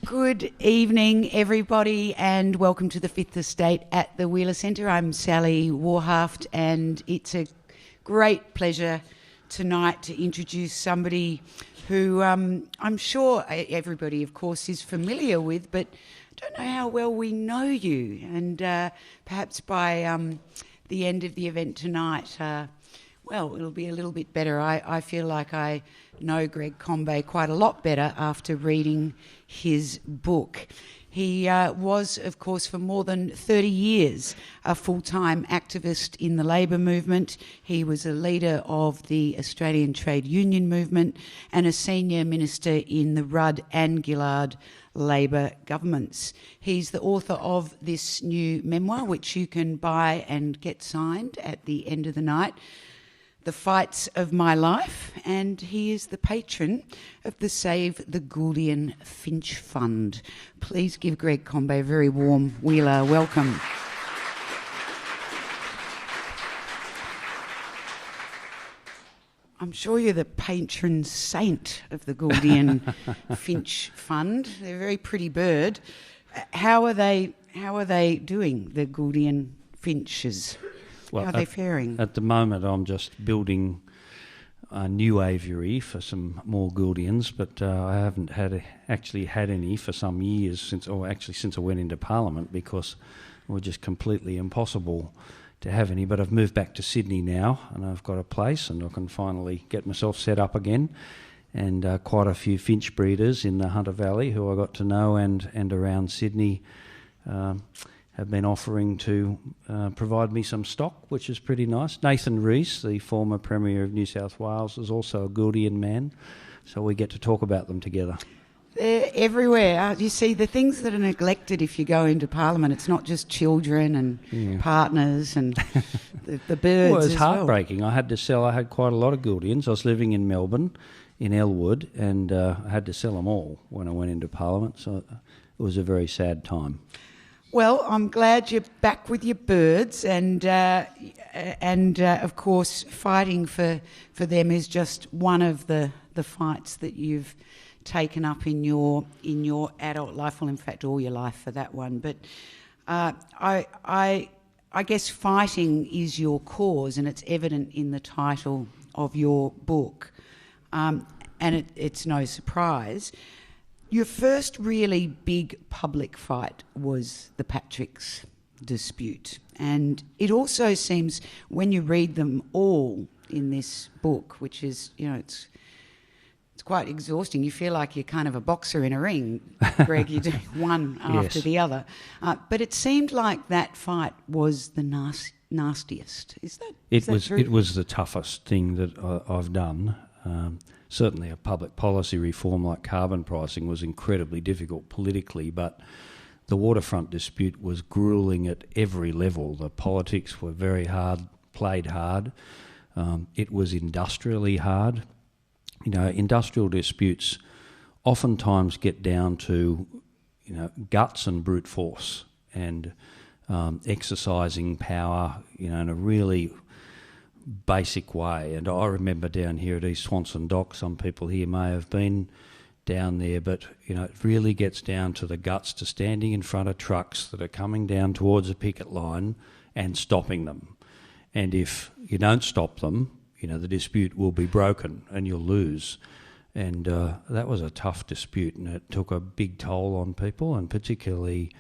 Good evening, everybody, and welcome to the Fifth Estate at the Wheeler Centre. I'm Sally Warhaft, and it's a great pleasure tonight to introduce somebody who I'm sure everybody, of course, is familiar with, but I don't know how well we know you. And perhaps by the end of the event tonight, well, it'll be a little bit better. I feel like I know Greg Combet quite a lot better after reading his book. He was, of course, for more than 30 years a full-time activist in the labour movement. He was a leader of the Australian Trade Union movement and a senior minister in the Rudd-Gillard Labor governments. He's the author of this new memoir, which you can buy and get signed at the end of the night, The Fights of My Life, and he is the patron of the Save the Gouldian Finch Fund. Please give Greg Combet a very warm Wheeler welcome. I'm sure you're the patron saint of the Gouldian Finch Fund. They're a very pretty bird. How are they doing, the Gouldian finches? Well, how are they faring? At the moment, I'm just building a new aviary for some more Gouldians, but I haven't actually had any for some years since I went into Parliament, because it was just completely impossible to have any. But I've moved back to Sydney now, and I've got a place, and I can finally get myself set up again. And quite a few finch breeders in the Hunter Valley who I got to know and around Sydney have been offering to provide me some stock, which is pretty nice. Nathan Rees, the former Premier of New South Wales, is also a Gouldian man, so we get to talk about them together. They're everywhere. You see, the things that are neglected if you go into Parliament, it's not just children and partners and the birds. Well, it's heartbreaking. I had quite a lot of Gouldians. I was living in Melbourne, in Elwood, and I had to sell them all when I went into Parliament, so it was a very sad time. Well, I'm glad you're back with your birds, and of course, fighting for them is just one of the fights that you've taken up in your adult life. Well, in fact, all your life for that one. But I guess fighting is your cause, and it's evident in the title of your book, and it's no surprise. Your first really big public fight was the Patrick's dispute. And it also seems, when you read them all in this book, which is, it's quite exhausting. You feel like you're kind of a boxer in a ring, Greg. You're doing one after the other. But it seemed like that fight was the nastiest. Is that true? It was the toughest thing that I've done. Certainly a public policy reform like carbon pricing was incredibly difficult politically, but the waterfront dispute was gruelling at every level. The politics were very hard, played hard. It was industrially hard. Industrial disputes oftentimes get down to, guts and brute force and exercising power, in a really basic way. And I remember down here at East Swanson Dock, some people here may have been down there, but it really gets down to the guts, to standing in front of trucks that are coming down towards a picket line and stopping them. And if you don't stop them, the dispute will be broken and you'll lose. And that was a tough dispute, and it took a big toll on people, and particularly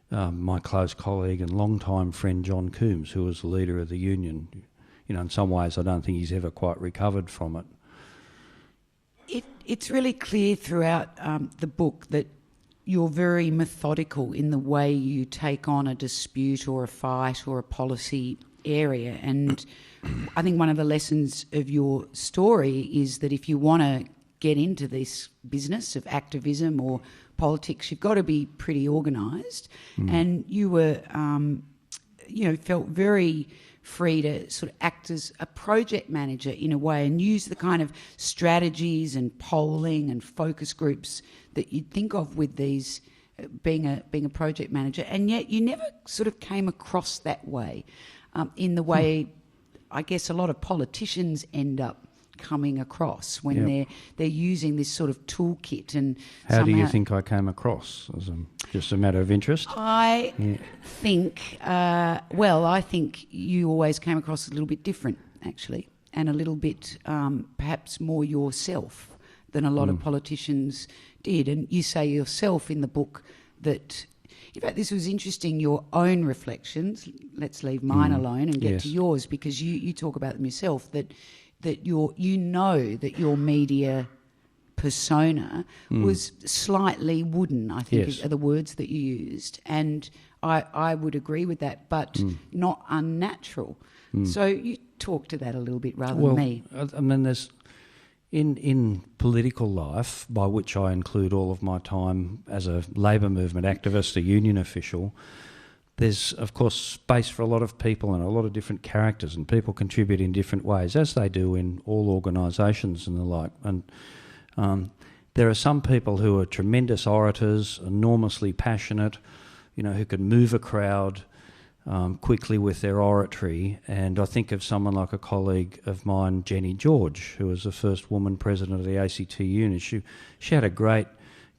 my close colleague and long-time friend John Coombs, who was the leader of the union. In some ways, I don't think he's ever quite recovered from it. It's really clear throughout the book that you're very methodical in the way you take on a dispute or a fight or a policy area. And I think one of the lessons of your story is that if you want to get into this business of activism or politics, you've got to be pretty organised. And you were, felt very free to sort of act as a project manager in a way and use the kind of strategies and polling and focus groups that you'd think of with these being a project manager, and yet you never sort of came across that way in the way I guess a lot of politicians end up coming across when they're using this sort of toolkit. And how do you think I came across? As just a matter of interest? I think, I think you always came across a little bit different, actually, and a little bit perhaps more yourself than a lot of politicians did. And you say yourself in the book that, in fact, this was interesting, your own reflections. Let's leave mine alone and get to yours, because you talk about them yourself, that that your media persona was slightly wooden, I think are the words that you used. And I would agree with that, but not unnatural. So you talk to that a little bit rather than me. I mean, there's... In political life, by which I include all of my time as a labour movement activist, a union official, there's, of course, space for a lot of people and a lot of different characters, and people contribute in different ways, as they do in all organisations and the like. And there are some people who are tremendous orators, enormously passionate, who can move a crowd quickly with their oratory. And I think of someone like a colleague of mine, Jenny George, who was the first woman president of the ACTU, and she had a great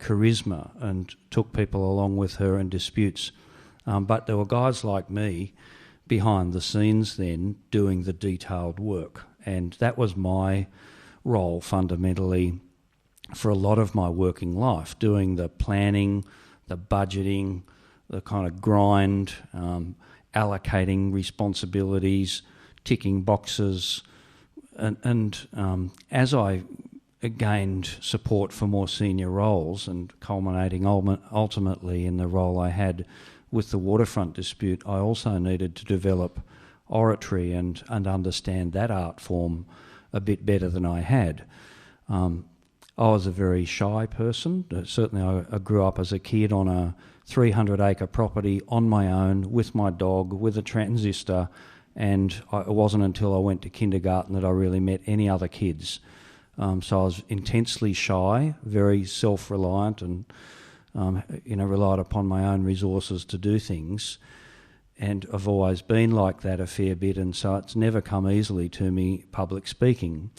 charisma and took people along with her in disputes. But there were guys like me behind the scenes then doing the detailed work, and that was my role fundamentally for a lot of my working life, doing the planning, the budgeting, the kind of grind, allocating responsibilities, ticking boxes. And as I gained support for more senior roles and culminating ultimately in the role I had with the waterfront dispute, I also needed to develop oratory and understand that art form a bit better than I had. I was a very shy person. Certainly I grew up as a kid on a 300-acre property on my own with my dog, with a transistor, and it wasn't until I went to kindergarten that I really met any other kids. So I was intensely shy, very self-reliant, and relied upon my own resources to do things. And I've always been like that a fair bit, and so it's never come easily to me, public speaking.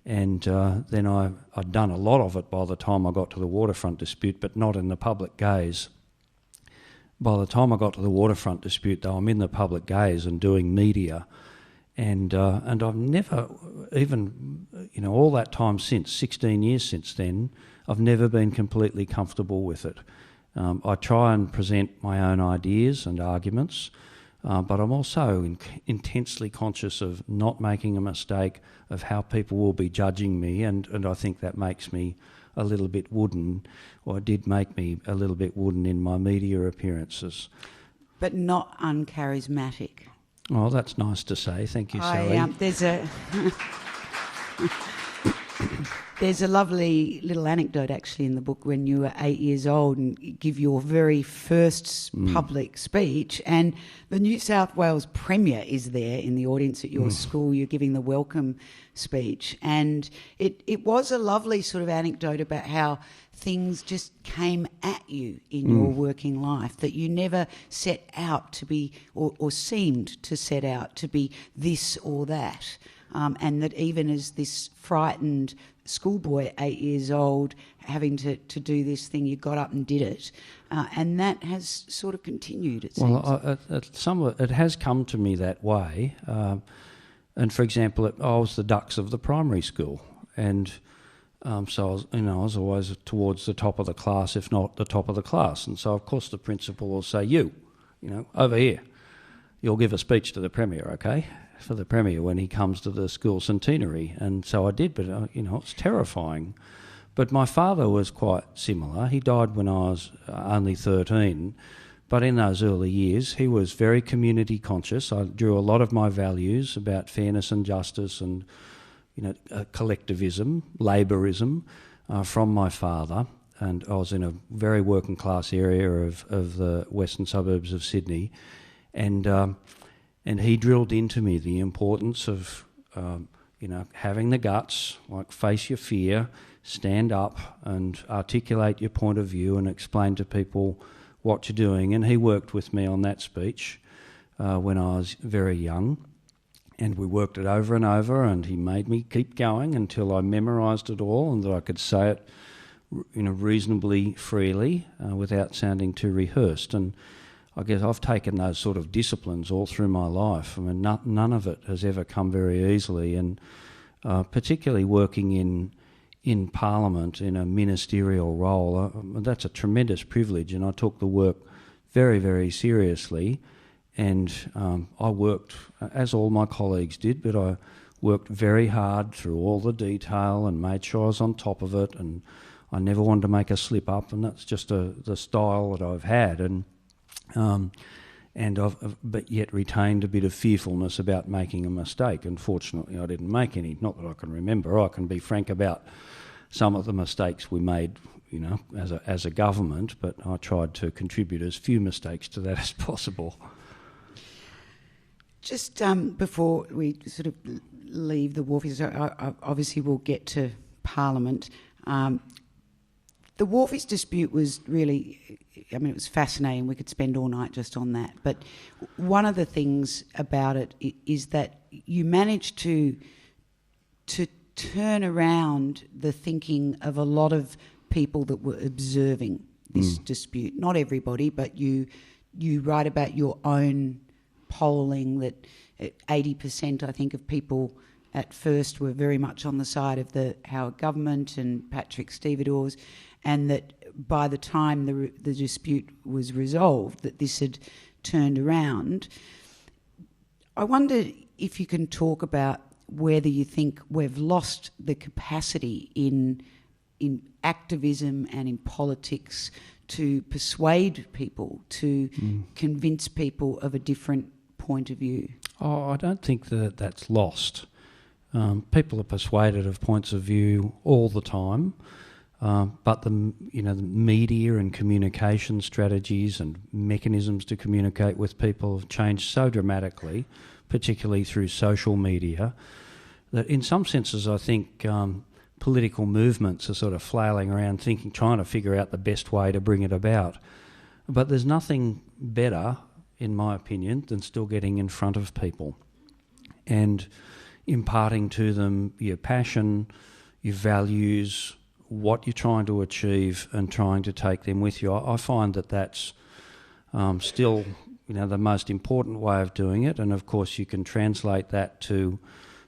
And then I'd done a lot of it by the time I got to the waterfront dispute, but not in the public gaze. By the time I got to the waterfront dispute, though, I'm in the public gaze and doing media, and I've never, even all that time since, 16 years since then, I've never been completely comfortable with it. I try and present my own ideas and arguments, but I'm also intensely conscious of not making a mistake, of how people will be judging me, and I think that makes me a little bit wooden, or it did make me a little bit wooden in my media appearances. But not uncharismatic. Oh, that's nice to say. Thank you, Sally. There's a lovely little anecdote actually in the book when you were 8 years old and you give your very first public speech, and the New South Wales Premier is there in the audience at your school. You're giving the welcome speech, and it was a lovely sort of anecdote about how things just came at you in your working life, that you never set out to be or seemed to set out to be this or that. And that even as this frightened schoolboy, 8 years old, having to do this thing, you got up and did it. And that has sort of continued, it seems. Well, some of it has come to me that way. And, for example, I was the dux of the primary school. And so I was always towards the top of the class, if not the top of the class. And so, of course, the principal will say, over here, you'll give a speech to the Premier, okay? For the Premier when he comes to the school centenary. And so I did, but it's terrifying. But my father was quite similar. He died when I was only 13, but in those early years he was very community conscious. I drew a lot of my values about fairness and justice and collectivism, labourism from my father. And I was in a very working class area of the western suburbs of Sydney, and he drilled into me the importance of, having the guts, like face your fear, stand up and articulate your point of view and explain to people what you're doing. And he worked with me on that speech when I was very young. And we worked it over and over, and he made me keep going until I memorised it all and that I could say it, reasonably freely without sounding too rehearsed. And I guess I've taken those sort of disciplines all through my life. I mean, none of it has ever come very easily, and particularly working in Parliament in a ministerial role, that's a tremendous privilege, and I took the work very, very seriously. And I worked, as all my colleagues did, but I worked very hard through all the detail and made sure I was on top of it, and I never wanted to make a slip up, and that's just the style that I've had. But yet retained a bit of fearfulness about making a mistake. And fortunately, I didn't make any. Not that I can remember. I can be frank about some of the mistakes we made, as a government. But I tried to contribute as few mistakes to that as possible. Just before we sort of leave the Wharfies, obviously we'll get to Parliament. The Wharfies dispute was really, it was fascinating. We could spend all night just on that. But one of the things about it is that you managed to turn around the thinking of a lot of people that were observing this dispute. Not everybody, but you write about your own polling that 80%, I think, of people at first were very much on the side of the Howard government and Patrick Stevedores, and that by the time the dispute was resolved, that this had turned around. I wonder if you can talk about whether you think we've lost the capacity in activism and in politics to persuade people, to convince people of a different point of view. Oh, I don't think that's lost. People are persuaded of points of view all the time, but the media and communication strategies and mechanisms to communicate with people have changed so dramatically, particularly through social media, that in some senses I think political movements are sort of flailing around trying to figure out the best way to bring it about. But there's nothing better, in my opinion, than still getting in front of people and imparting to them your passion, your values, what you're trying to achieve, and trying to take them with you. I find that that's still, the most important way of doing it. And of course, you can translate that to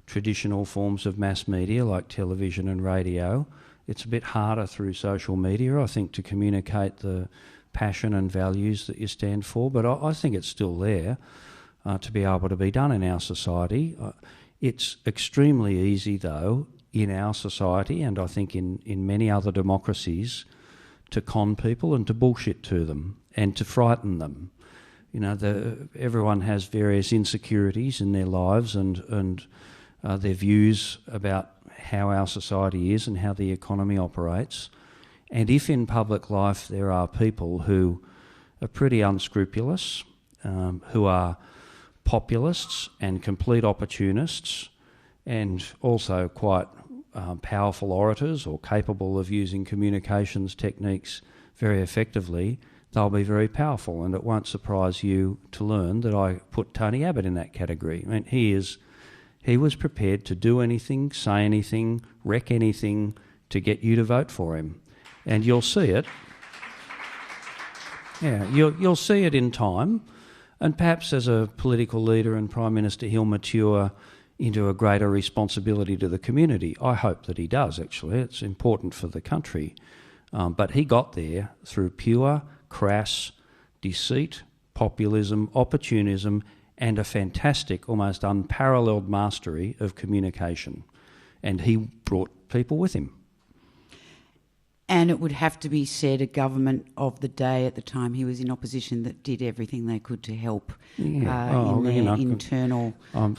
traditional forms of mass media like television and radio. It's a bit harder through social media, I think, to communicate the passion and values that you stand for, but I think it's still there to be able to be done in our society. It's extremely easy, though, in our society, and I think in many other democracies, to con people and to bullshit to them and to frighten them. Everyone has various insecurities in their lives and their views about how our society is and how the economy operates. And if in public life there are people who are pretty unscrupulous, who are populists and complete opportunists, and also quite powerful orators or capable of using communications techniques very effectively, they'll be very powerful. And it won't surprise you to learn that I put Tony Abbott in that category. I mean, he was prepared to do anything, say anything, wreck anything to get you to vote for him. And you'll see it. Yeah, you'll see it in time. And perhaps as a political leader and Prime Minister, he'll mature into a greater responsibility to the community. I hope that he does, actually. It's important for the country. But he got there through pure, crass deceit, populism, opportunism, and a fantastic, almost unparalleled mastery of communication. And he brought people with him. And it would have to be said, a government of the day at the time he was in opposition that did everything they could to help in their internal... I'm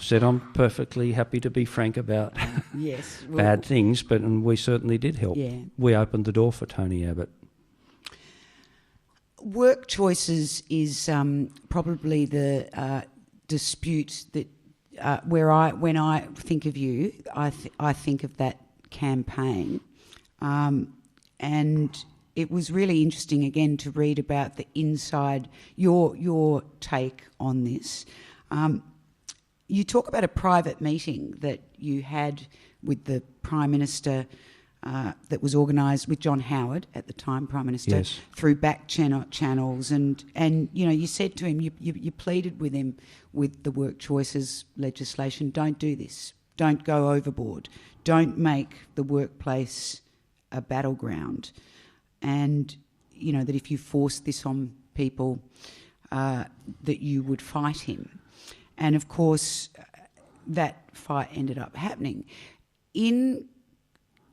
perfectly happy to be frank about yes, bad things, but we certainly did help. Yeah. We opened the door for Tony Abbott. Work choices is probably the dispute that when I think of you, I think of that campaign. And it was really interesting, again, to read about the inside, your take on this. you talk about a private meeting that you had with the Prime Minister that was organised with John Howard at the time, Prime Minister, yes, through back channels, and you said to him, you pleaded with him with the work choices legislation, don't do this, don't go overboard, don't make the workplace a battleground, and that if you forced this on people, that you would fight him. And of course, that fight ended up happening. In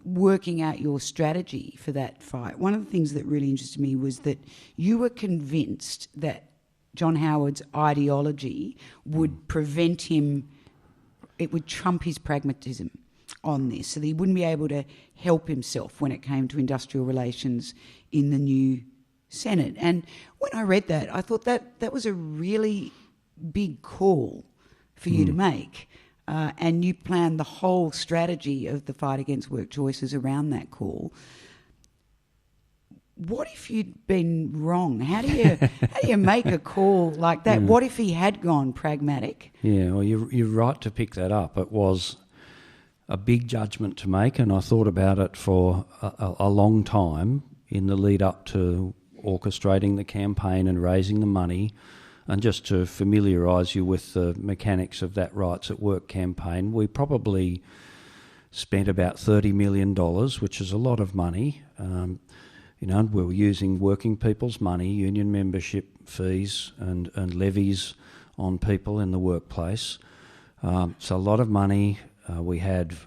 working out your strategy for that fight, one of the things that really interested me was that you were convinced that John Howard's ideology would prevent him, it would trump his pragmatism on this, so that he wouldn't be able to help himself when it came to industrial relations in the new Senate. And when I read that, I thought that was a really big call for you to make. And you planned the whole strategy of the fight against work choices around that call. What if you'd been wrong? How do you make a call like that? What if he had gone pragmatic? Yeah, well, you're right to pick that up. It was a big judgment to make, and I thought about it for a long time in the lead up to orchestrating the campaign and raising the money. And just to familiarise you with the mechanics of that Rights at Work campaign, we probably spent about $30 million, which is a lot of money. We were using working people's money, union membership fees and levies on people in the workplace. So a lot of money. We had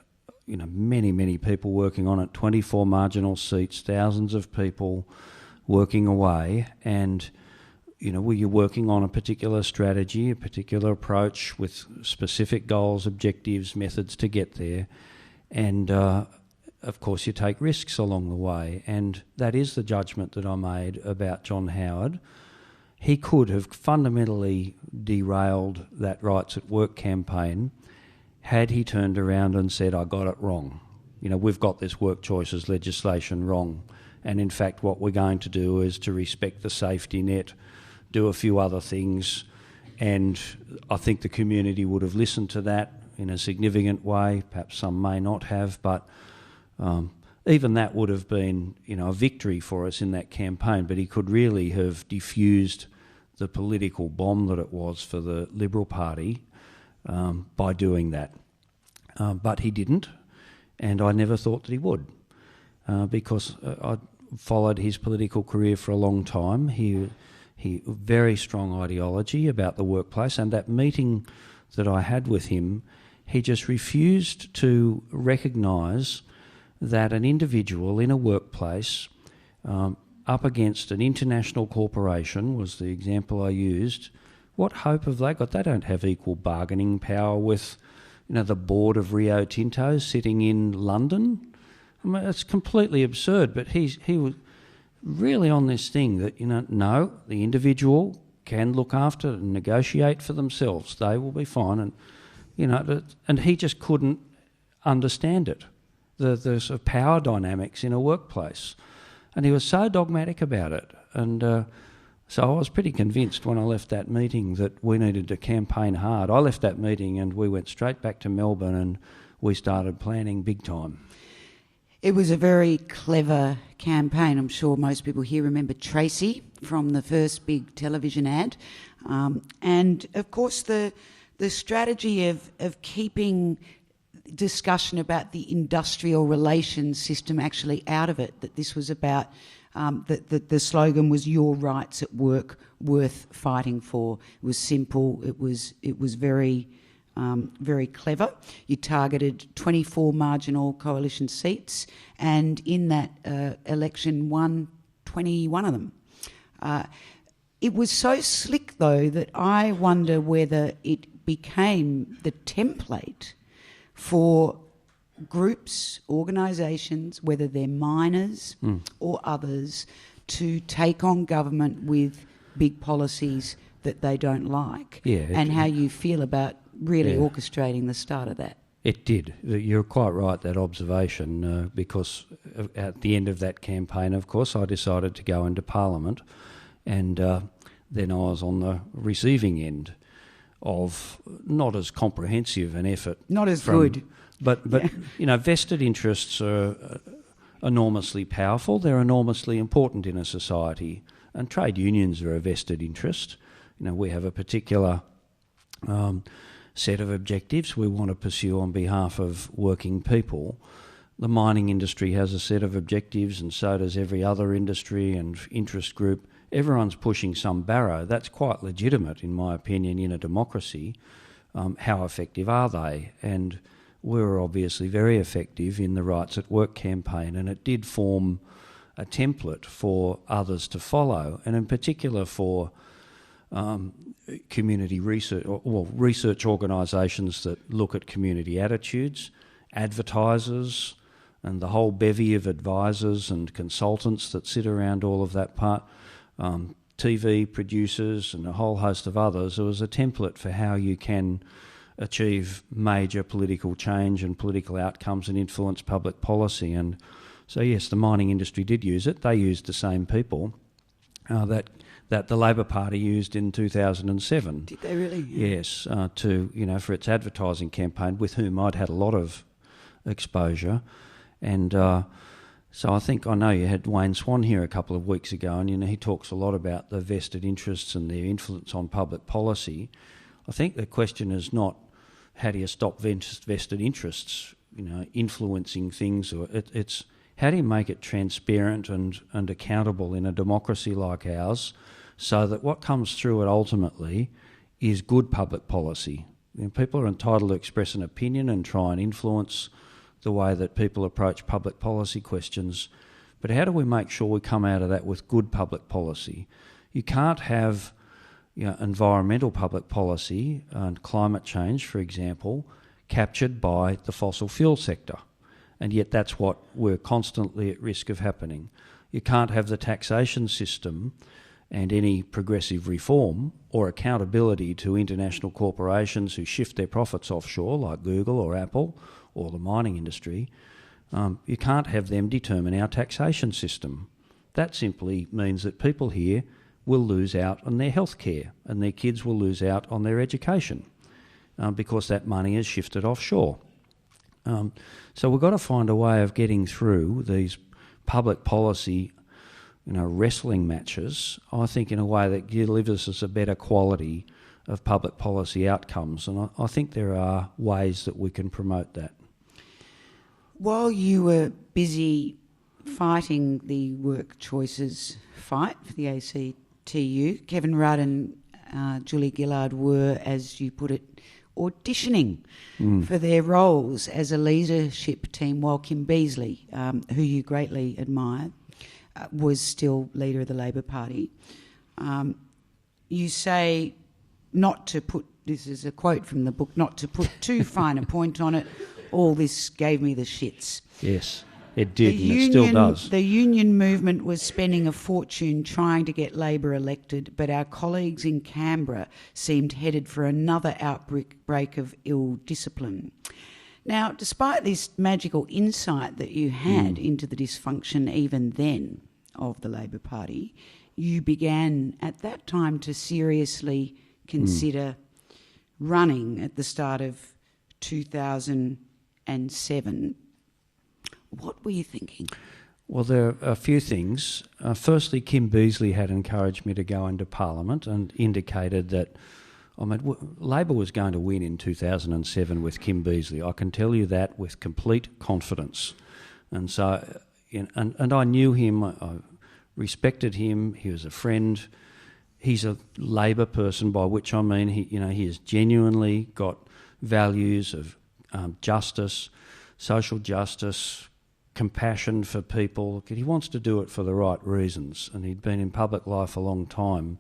many people working on it, 24 marginal seats, thousands of people working away, and you're working on a particular strategy, a particular approach with specific goals, objectives, methods to get there. And, of course, you take risks along the way. And that is the judgment that I made about John Howard. He could have fundamentally derailed that Rights at Work campaign had he turned around and said, I got it wrong. We've got this work choices legislation wrong. And, in fact, what we're going to do is to respect the safety net, do a few other things, and I think the community would have listened to that in a significant way. Perhaps some may not have, but even that would have been, a victory for us in that campaign. But he could really have diffused the political bomb that it was for the Liberal Party by doing that. But he didn't, and I never thought that he would, because I followed his political career for a long time. He very strong ideology about the workplace, and that meeting that I had with him, he just refused to recognise that an individual in a workplace up against an international corporation was the example I used. What hope have they got? They don't have equal bargaining power with the board of Rio Tinto sitting in London. I mean, it's completely absurd, but he was really on this thing that, no, the individual can look after and negotiate for themselves. They will be fine. And, and he just couldn't understand it, the sort of power dynamics in a workplace. And he was so dogmatic about it. And so I was pretty convinced when I left that meeting that we needed to campaign hard. I left that meeting and we went straight back to Melbourne and we started planning big time. It was a very clever campaign. I'm sure most people here remember Tracy from the first big television ad. And, of course, the strategy of keeping discussion about the industrial relations system actually out of it, that this was about, that the slogan was "Your rights at work worth fighting for." It was simple. It was very... very clever. You targeted 24 marginal coalition seats, and in that election won 21 of them. It was so slick, though, that I wonder whether it became the template for groups, organisations, whether they're miners or others, to take on government with big policies that they don't like. And how you feel about really orchestrating the start of that. It did. You're quite right, that observation, because at the end of that campaign, of course, I decided to go into Parliament, and then I was on the receiving end of not as comprehensive an effort. Not as good. But vested interests are enormously powerful. They're enormously important in a society. And trade unions are a vested interest. We have a particular set of objectives we want to pursue on behalf of working people. The mining industry has a set of objectives, and so does every other industry and interest group. Everyone's pushing some barrow. That's quite legitimate, in my opinion, in a democracy. How effective are they? And we were obviously very effective in the Rights at Work campaign, and it did form a template for others to follow, and in particular for community research, or research organisations that look at community attitudes, advertisers, and the whole bevy of advisors and consultants that sit around all of that part, TV producers and a whole host of others. It was a template for how you can achieve major political change and political outcomes and influence public policy. And so, yes, the mining industry did use it. They used the same people that the Labor Party used in 2007. Did they really? Yes, for its advertising campaign, with whom I'd had a lot of exposure. And so I know you had Wayne Swan here a couple of weeks ago, and he talks a lot about the vested interests and their influence on public policy. I think the question is not how do you stop vested interests, influencing things, or it's how do you make it transparent and accountable in a democracy like ours, so that what comes through it ultimately is good public policy. People are entitled to express an opinion and try and influence the way that people approach public policy questions, but how do we make sure we come out of that with good public policy? You can't have environmental public policy and climate change, for example, captured by the fossil fuel sector, and yet that's what we're constantly at risk of happening. You can't have the taxation system and any progressive reform or accountability to international corporations who shift their profits offshore, like Google or Apple, or the mining industry. You can't have them determine our taxation system. That simply means that people here will lose out on their health care, and their kids will lose out on their education because that money is shifted offshore. So we've got to find a way of getting through these public policy wrestling matches, I think, in a way that delivers us a better quality of public policy outcomes. And I think there are ways that we can promote that. While you were busy fighting the work choices fight for the ACTU, Kevin Rudd and Julia Gillard were, as you put it, auditioning for their roles as a leadership team, while Kim Beazley, who you greatly admired, was still leader of the Labor Party. You say, not to put, this is a quote from the book, not to put too fine a point on it, all this gave me the shits. Yes, it did, and it still does. The union movement was spending a fortune trying to get elected, but our colleagues in Canberra seemed headed for another outbreak of ill discipline. Now, despite this magical insight that you had into the dysfunction even then of the Labor Party, you began at that time to seriously consider running at the start of 2007. What were you thinking? Well, there are a few things. Firstly, Kim Beazley had encouraged me to go into Parliament and indicated that Labor was going to win in 2007 with Kim Beazley. I can tell you that with complete confidence. And so, and I knew him, I respected him, he was a friend. He's a Labor person, by which I mean he has genuinely got values of justice, social justice, compassion for people. He wants to do it for the right reasons, and he'd been in public life a long time.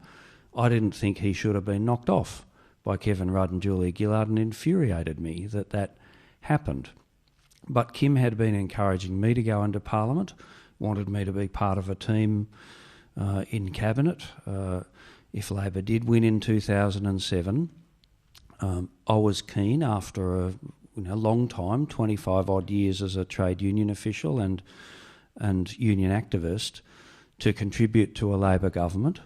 I didn't think he should have been knocked off by Kevin Rudd and Julia Gillard, and it infuriated me that happened. But Kim had been encouraging me to go into Parliament, wanted me to be part of a team in Cabinet. If Labor did win in 2007, I was keen, after a long time, 25 odd years as a trade union official and union activist, to contribute to a Labor government.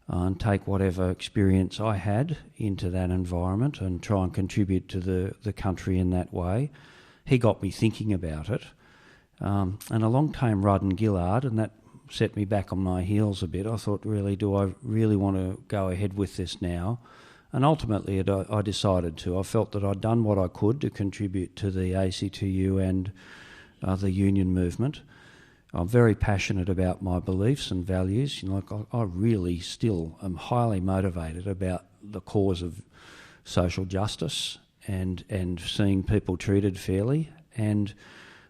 and take whatever experience I had into that environment and try and contribute to the country in that way. He got me thinking about it. And along came Rudd-Gillard, and that set me back on my heels a bit. I thought, really, do I really want to go ahead with this now? And ultimately I decided to. I felt that I'd done what I could to contribute to the ACTU and the union movement. I'm very passionate about my beliefs and values. I really still am highly motivated about the cause of social justice and seeing people treated fairly. And,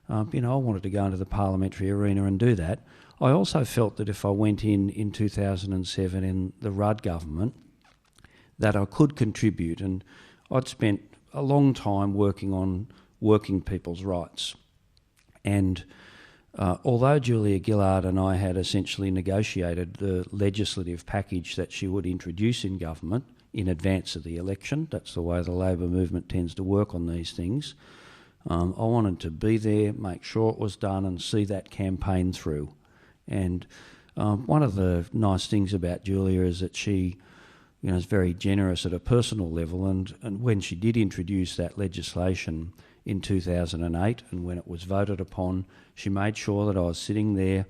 I wanted to go into the parliamentary arena and do that. I also felt that if I went in 2007 in the Rudd government, that I could contribute. And I'd spent a long time working on working people's rights. And although Julia Gillard and I had essentially negotiated the legislative package that she would introduce in government in advance of the election, that's the way the Labor movement tends to work on these things, I wanted to be there, make sure it was done and see that campaign through. And one of the nice things about Julia is that she is very generous at a personal level, and when she did introduce that legislation in 2008 and when it was voted upon, she made sure that I was sitting there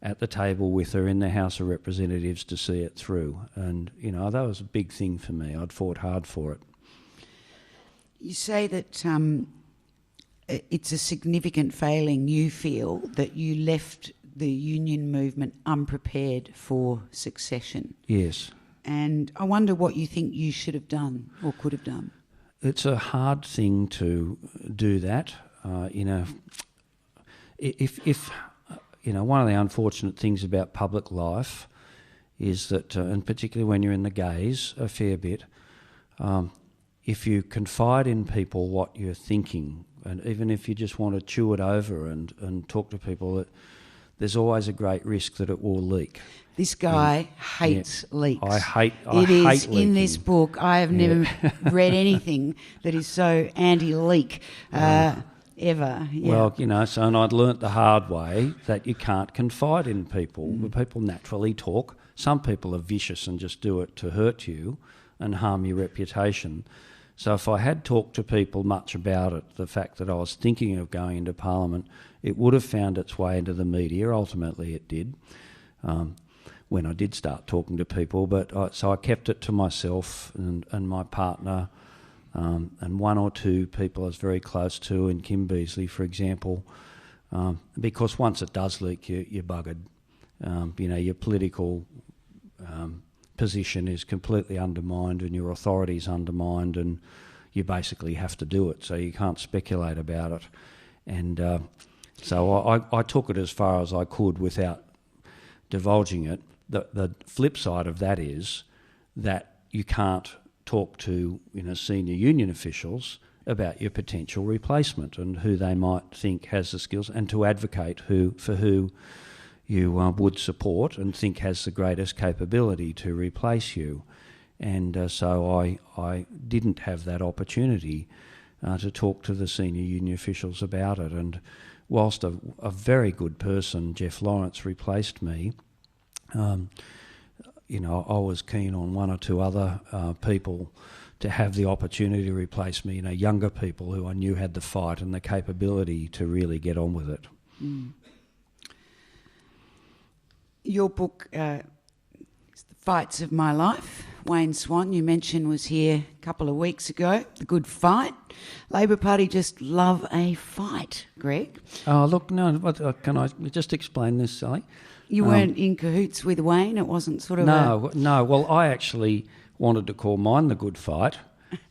at the table with her in the House of Representatives to see it through. And, that was a big thing for me. I'd fought hard for it. You say that it's a significant failing, you feel, that you left the union movement unprepared for succession. Yes. And I wonder what you think you should have done or could have done. It's a hard thing to do that. If one of the unfortunate things about public life is that, and particularly when you're in the gaze a fair bit, if you confide in people what you're thinking, and even if you just want to chew it over and talk to people, there's always a great risk that it will leak. This guy hates leaks. I hate leaking. In leaking. this book. I have never read anything that is so anti-leak ever. Yeah. Well, and I'd learnt the hard way that you can't confide in people. People naturally talk. Some people are vicious and just do it to hurt you and harm your reputation. So if I had talked to people much about it, the fact that I was thinking of going into Parliament, it would have found its way into the media. Ultimately it did, when I did start talking to people. So I kept it to myself and my partner and one or two people I was very close to, and Kim Beazley, for example, because once it does leak, you're buggered. Your political position is completely undermined and your authority is undermined, and you basically have to do it, so you can't speculate about it. And so I took it as far as I could without divulging it. The flip side of that is that you can't talk to senior union officials about your potential replacement and who they might think has the skills, and to advocate for who you would support and think has the greatest capability to replace you. And so I didn't have that opportunity to talk to the senior union officials about it. And whilst a very good person, Jeff Lawrence, replaced me, I was keen on one or two other people to have the opportunity to replace me, younger people who I knew had the fight and the capability to really get on with it. Mm. Your book, The Fights of My Life, Wayne Swan, you mentioned, was here a couple of weeks ago. The good fight. Labor Party just love a fight, Greg. Oh, look, no, can I just explain this, Sally? You weren't in cahoots with Wayne? It wasn't sort of No. Well, I actually wanted to call mine The Good Fight.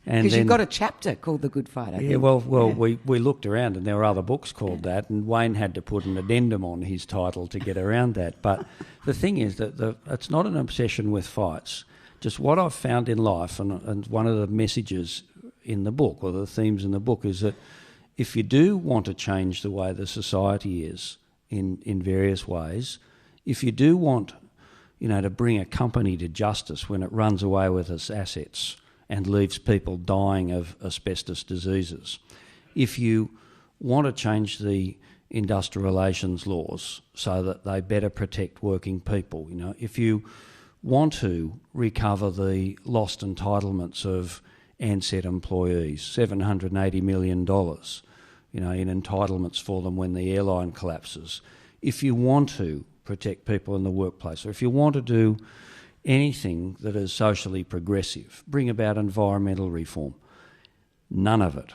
Because you've got a chapter called The Good Fight, I think. Yeah, we looked around and there were other books called that, and Wayne had to put an addendum on his title to get around that. But the thing is that it's not an obsession with fights. Just what I've found in life, and one of the messages in the book, or the themes in the book, is that if you do want to change the way the society is in various ways, if you do want, to bring a company to justice when it runs away with its assets and leaves people dying of asbestos diseases, if you want to change the industrial relations laws so that they better protect working people, if you want to recover the lost entitlements of Ansett employees, $780 million, in entitlements for them when the airline collapses, if you want to protect people in the workplace, or if you want to do anything that is socially progressive, bring about environmental reform, none of it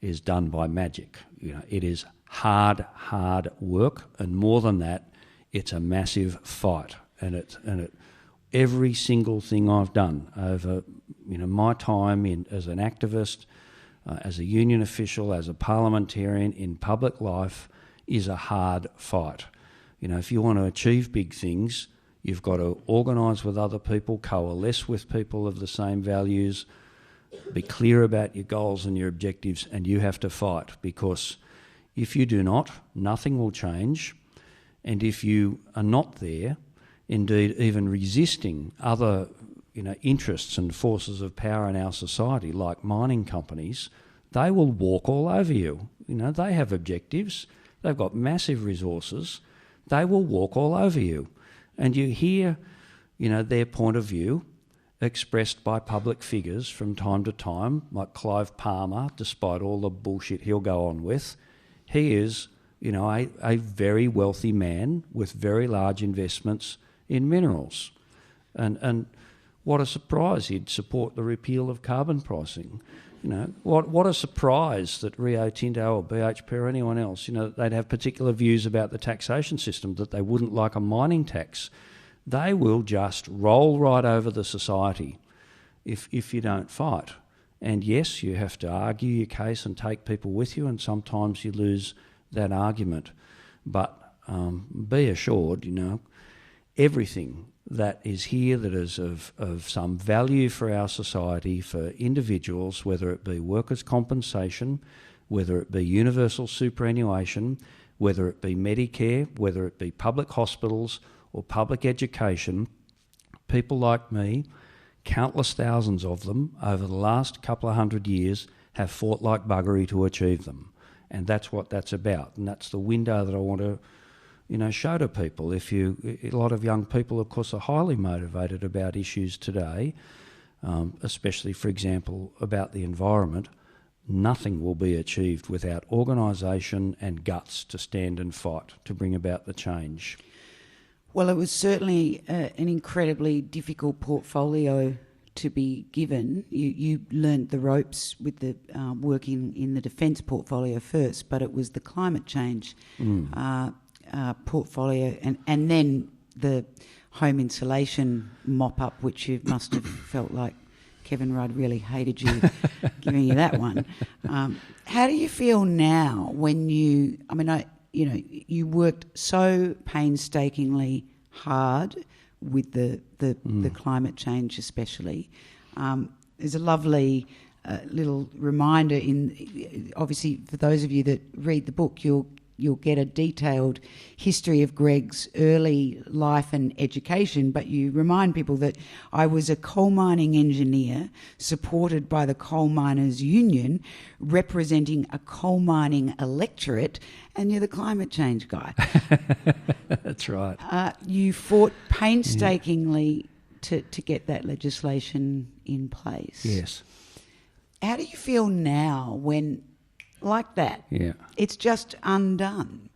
is done by magic. It is hard work, and more than that, it's a massive fight. And every single thing I've done over my time as an activist, as a union official, as a parliamentarian in public life, is a hard fight. If you want to achieve big things, you've got to organise with other people, coalesce with people of the same values, be clear about your goals and your objectives, and you have to fight, because if you do not, nothing will change. And if you are not there, indeed even resisting other interests and forces of power in our society, like mining companies, they will walk all over you. They have objectives, they've got massive resources, they will walk all over you. And you hear, their point of view expressed by public figures from time to time, like Clive Palmer, despite all the bullshit he'll go on with. He is, a very wealthy man with very large investments in minerals. And what a surprise he'd support the repeal of carbon pricing. What a surprise that Rio Tinto or BHP or anyone else, they'd have particular views about the taxation system, that they wouldn't like a mining tax. They will just roll right over the society if you don't fight. And yes, you have to argue your case and take people with you, and sometimes you lose that argument. But be assured, everything that is here that is of some value for our society, for individuals, whether it be workers' compensation, whether it be universal superannuation, whether it be Medicare, whether it be public hospitals or public education, people like me, countless thousands of them over the last couple of 100 years, have fought like buggery to achieve them. And that's what that's about. And that's the window that I want to show to people. A lot of young people, of course, are highly motivated about issues today, especially, for example, about the environment. Nothing will be achieved without organisation and guts to stand and fight to bring about the change. Well, it was certainly an incredibly difficult portfolio to be given. You learned the ropes with the working in the defence portfolio first, but it was the climate change portfolio and then the home insulation mop-up, which you must have felt like Kevin Rudd really hated you giving you that one. How do you feel now when you worked so painstakingly hard with the climate change especially. There's a lovely little reminder obviously for those of you that read the book, you'll get a detailed history of Greg's early life and education, but you remind people that I was a coal mining engineer supported by the Coal Miners Union, representing a coal mining electorate, and you're the climate change guy. That's right. You fought painstakingly to get that legislation in place. Yes. How do you feel now when... like that. Yeah. It's just undone.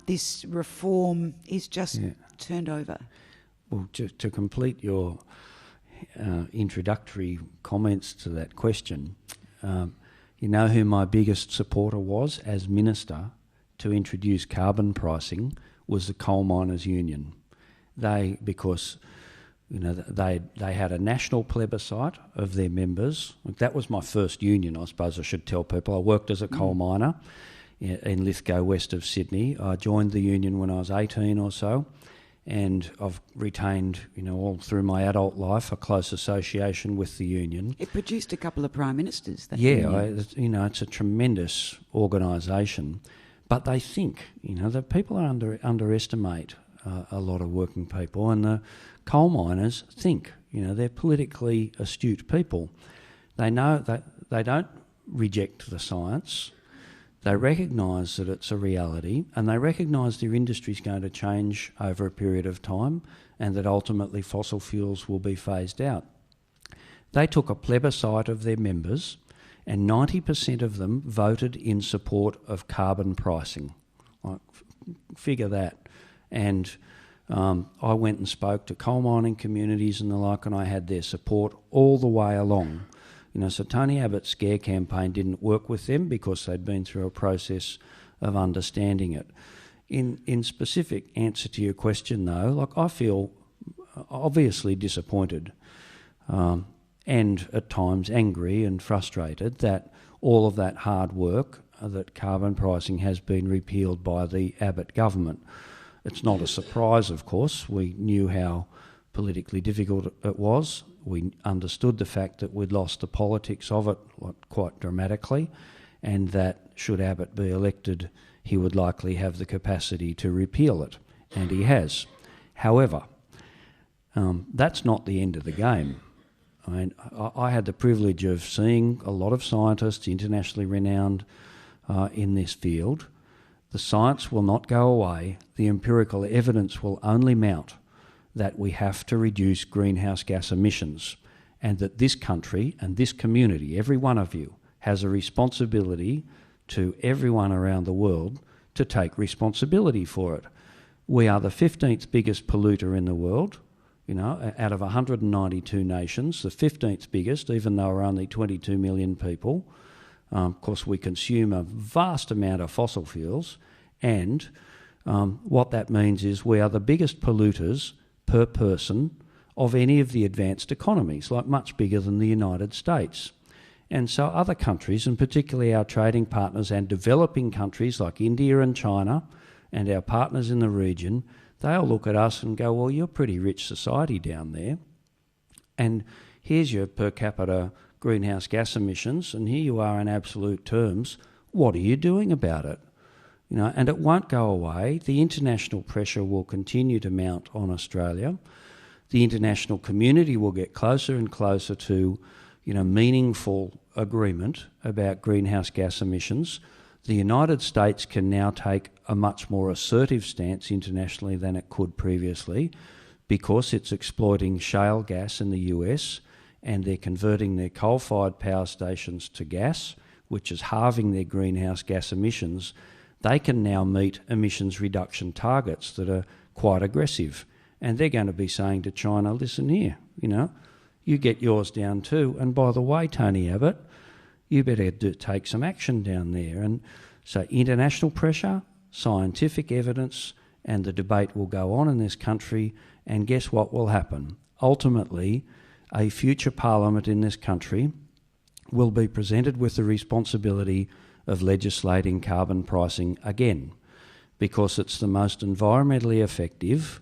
This reform is just turned over. Well, to complete your introductory comments to that question, you know who my biggest supporter was as Minister to introduce carbon pricing was the Coal Miners Union. Because they had a national plebiscite of their members. That was my first union, I suppose I should tell people. I worked as a coal miner in Lithgow, west of Sydney. I joined the union when I was 18 or so, and I've retained, all through my adult life, a close association with the union. It produced a couple of prime ministers. It's a tremendous organisation. But they think, that people underestimate a lot of working people, and the coal miners think, they're politically astute people. They know that they don't reject the science. They recognise that it's a reality, and they recognise their industry is going to change over a period of time, and that ultimately fossil fuels will be phased out. They took a plebiscite of their members, and 90% of them voted in support of carbon pricing. Figure that. And I went and spoke to coal mining communities and the like, and I had their support all the way along. So Tony Abbott's scare campaign didn't work with them because they'd been through a process of understanding it. In specific answer to your question, though, I feel obviously disappointed and at times angry and frustrated that all of that hard work, that carbon pricing has been repealed by the Abbott government. It's not a surprise, of course. We knew how politically difficult it was. We understood the fact that we'd lost the politics of it quite dramatically, and that should Abbott be elected, he would likely have the capacity to repeal it, and he has. However, that's not the end of the game. I had the privilege of seeing a lot of scientists, internationally renowned in this field. The science will not go away. The empirical evidence will only mount that we have to reduce greenhouse gas emissions, and that this country and this community, every one of you, has a responsibility to everyone around the world to take responsibility for it. We are the 15th biggest polluter in the world, out of 192 nations, the 15th biggest, even though we're only 22 million people. Of course, we consume a vast amount of fossil fuels, and what that means is we are the biggest polluters per person of any of the advanced economies, much bigger than the United States. And so other countries, and particularly our trading partners and developing countries like India and China and our partners in the region, they'll look at us and go, well, you're a pretty rich society down there, and here's your per capita greenhouse gas emissions, and here you are in absolute terms. What are you doing about it? And it won't go away. The international pressure will continue to mount on Australia. The international community will get closer and closer to, meaningful agreement about greenhouse gas emissions. The United States can now take a much more assertive stance internationally than it could previously, because it's exploiting shale gas in the US, and they're converting their coal-fired power stations to gas, which is halving their greenhouse gas emissions. They can now meet emissions reduction targets that are quite aggressive. And they're going to be saying to China, listen here, you get yours down too. And by the way, Tony Abbott, you better take some action down there. And so international pressure, scientific evidence, and the debate will go on in this country. And guess what will happen? Ultimately, a future parliament in this country will be presented with the responsibility of legislating carbon pricing again, because it's the most environmentally effective,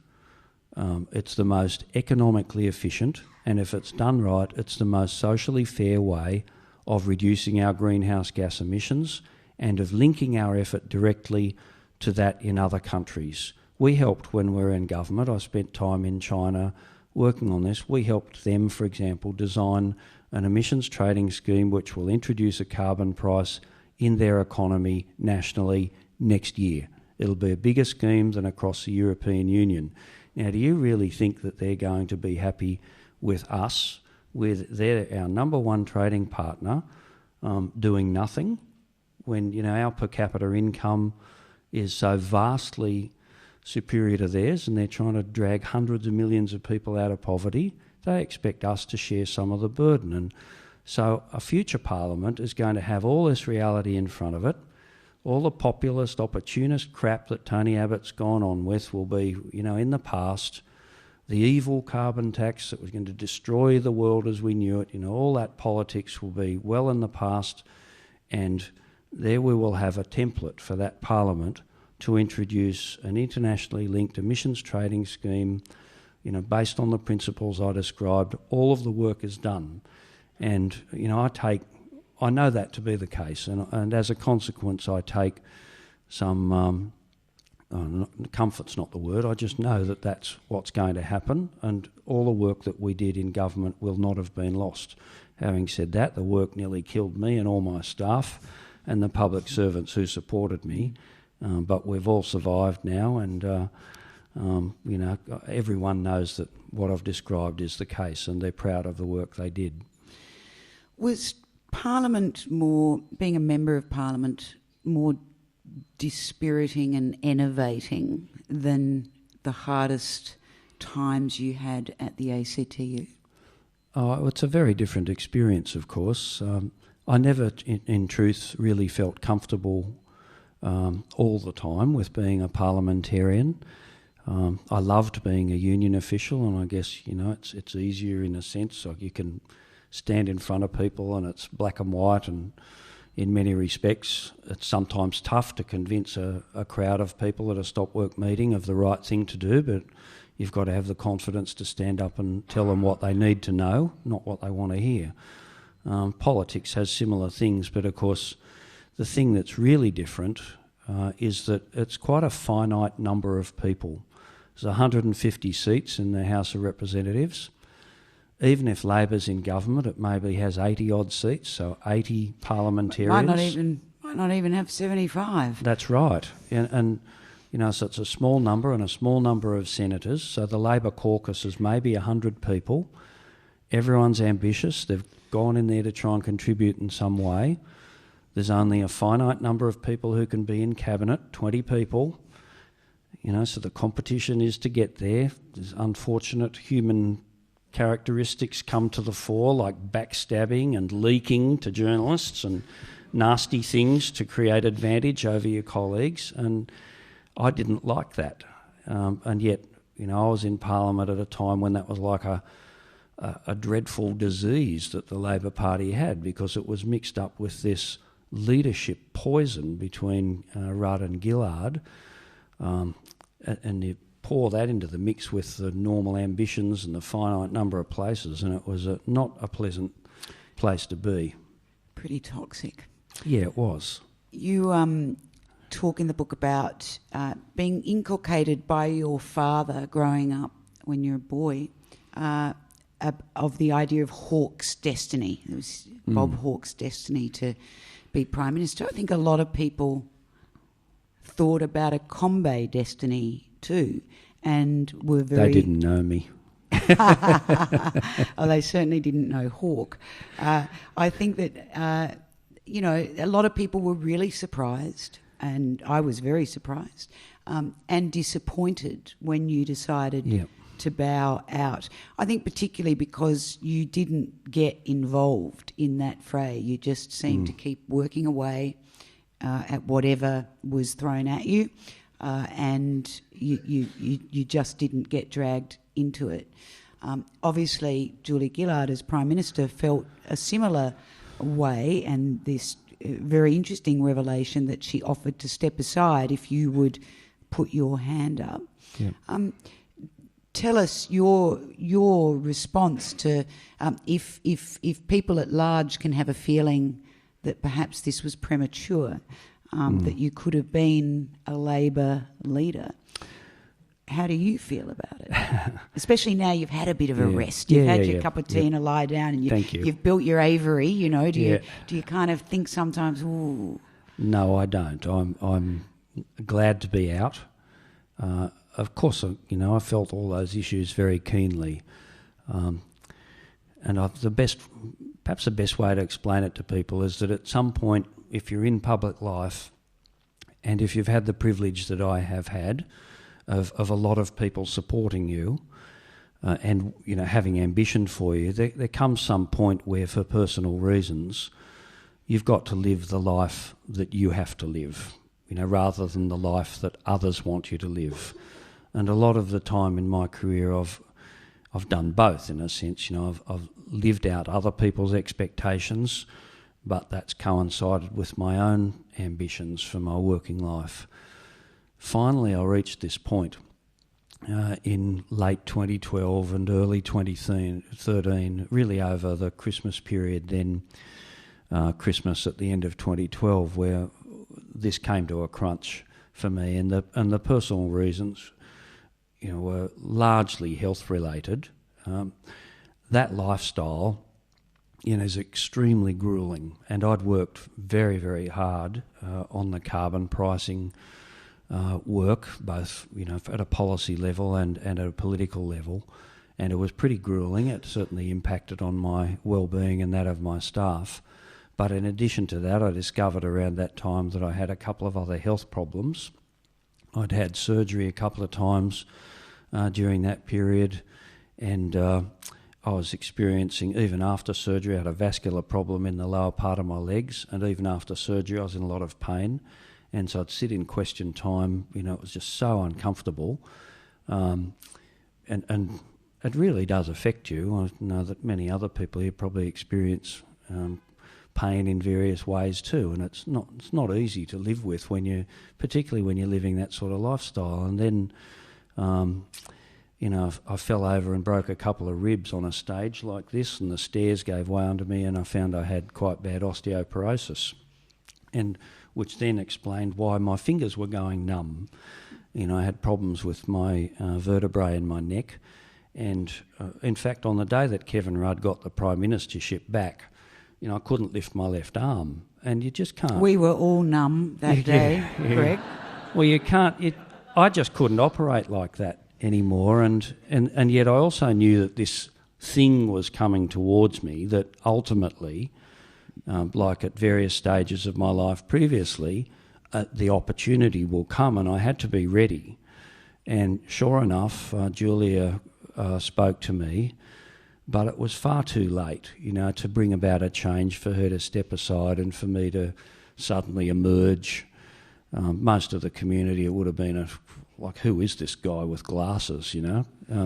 it's the most economically efficient, and if it's done right, it's the most socially fair way of reducing our greenhouse gas emissions and of linking our effort directly to that in other countries. We helped when we were in government. I spent time in China working on this. We helped them, for example, design an emissions trading scheme which will introduce a carbon price in their economy nationally next year. It'll be a bigger scheme than across the European Union. Now, do you really think that they're going to be happy with us, with our number one trading partner, doing nothing when our per capita income is so vastly superior to theirs, and they're trying to drag hundreds of millions of people out of poverty? They expect us to share some of the burden. And so a future parliament is going to have all this reality in front of it. All the populist, opportunist crap that Tony Abbott's gone on with will be, in the past. The evil carbon tax that was going to destroy the world as we knew it, all that politics will be well in the past, and there we will have a template for that parliament to introduce an internationally linked emissions trading scheme, based on the principles I described. All of the work is done. And, I know that to be the case, and as a consequence I take some, comfort's not the word, I just know that that's what's going to happen, and all the work that we did in government will not have been lost. Having said that, the work nearly killed me and all my staff, and the public servants who supported me. But we've all survived now, and everyone knows that what I've described is the case, and they're proud of the work they did. Was Parliament being a member of Parliament, more dispiriting and enervating than the hardest times you had at the ACTU? Oh, it's a very different experience, of course. I never, in truth, really felt comfortable all the time with being a parliamentarian. I loved being a union official, and I guess, it's easier in a sense. Like, you can stand in front of people and it's black and white, and in many respects it's sometimes tough to convince a crowd of people at a stop work meeting of the right thing to do, but you've got to have the confidence to stand up and tell them what they need to know, not what they want to hear. Politics has similar things, but of course the thing that's really different is that it's quite a finite number of people. There's 150 seats in the House of Representatives. Even if Labor's in government, it maybe has 80-odd seats, so 80 parliamentarians. Might not even have 75. That's right. And so it's a small number and a small number of senators. So the Labor caucus is maybe 100 people. Everyone's ambitious. They've gone in there to try and contribute in some way. There's only a finite number of people who can be in cabinet, 20 people. So the competition is to get there. There's unfortunate human characteristics come to the fore, like backstabbing and leaking to journalists and nasty things to create advantage over your colleagues, and I didn't like that. And yet, I was in Parliament at a time when that was like a dreadful disease that the Labor Party had, because it was mixed up with this leadership poison between Rudd and Gillard, and you pour that into the mix with the normal ambitions and the finite number of places, and it was not a pleasant place to be. Pretty toxic. Yeah, it was. You talk in the book about being inculcated by your father growing up when you're a boy of the idea of Hawke's destiny. It was Bob Hawke's destiny to be Prime Minister. I think a lot of people thought about a Combet destiny too, and were very... They didn't know me. Oh, they certainly didn't know Hawke. I think that, a lot of people were really surprised, and I was very surprised, and disappointed when you decided to bow out. I think particularly because you didn't get involved in that fray. You just seemed to keep working away at whatever was thrown at you. And you just didn't get dragged into it. Obviously, Julia Gillard, as Prime Minister, felt a similar way, and this very interesting revelation that she offered to step aside if you would put your hand up. Yeah. Tell us your response to if people at large can have a feeling that perhaps this was premature. That you could have been a Labor leader. How do you feel about it? Especially now you've had a bit of a rest. You've had your cup of tea and a lie down, and you've built your aviary. Do you kind of think sometimes, ooh? No, I don't. I'm glad to be out. Of course, I felt all those issues very keenly, and perhaps the best way to explain it to people is that at some point, if you're in public life, and if you've had the privilege that I have had of a lot of people supporting you, and having ambition for you, there comes some point where, for personal reasons, you've got to live the life that you have to live, rather than the life that others want you to live. And a lot of the time in my career, I've done both in a sense. I've lived out other people's expectations, but that's coincided with my own ambitions for my working life. Finally, I reached this point in late 2012 and early 2013, really over the Christmas period, then Christmas at the end of 2012, where this came to a crunch for me, and the personal reasons, were largely health related. That lifestyle is extremely gruelling. And I'd worked very, very hard on the carbon pricing work, both at a policy level and at a political level, and it was pretty gruelling. It certainly impacted on my well-being and that of my staff. But in addition to that, I discovered around that time that I had a couple of other health problems. I'd had surgery a couple of times during that period, and I was experiencing, even after surgery, I had a vascular problem in the lower part of my legs, and even after surgery I was in a lot of pain. And so I'd sit in question time, it was just so uncomfortable. And it really does affect you. I know that many other people here probably experience pain in various ways too, and it's not easy to live with particularly when you're living that sort of lifestyle. And then I fell over and broke a couple of ribs on a stage like this, and the stairs gave way under me, and I found I had quite bad osteoporosis, and which then explained why my fingers were going numb. I had problems with my vertebrae in my neck, and in fact, on the day that Kevin Rudd got the Prime Ministership back, I couldn't lift my left arm, and you just can't. We were all numb that day, Greg. Well, you can't. I just couldn't operate like that anymore, and yet I also knew that this thing was coming towards me that ultimately, like at various stages of my life previously, the opportunity will come, and I had to be ready. And sure enough, Julia spoke to me, but it was far too late, to bring about a change, for her to step aside and for me to suddenly emerge. Most of the community, it would have been who is this guy with glasses,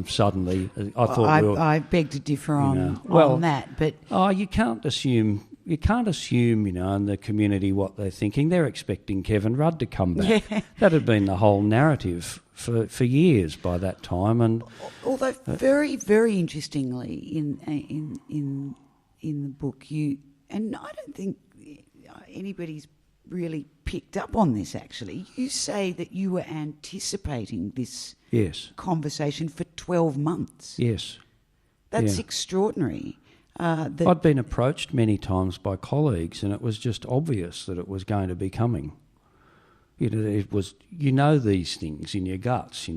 Suddenly, I thought... I beg to differ on that, but... Oh, you can't assume, in the community what they're thinking. They're expecting Kevin Rudd to come back. Yeah. That had been the whole narrative for years by that time. And although very, very interestingly in the book, and I don't think anybody's really picked up on this actually, you say that you were anticipating this conversation for 12 months. Yes. That's extraordinary. I'd been approached many times by colleagues, and it was just obvious that it was going to be coming. It was, these things in your guts,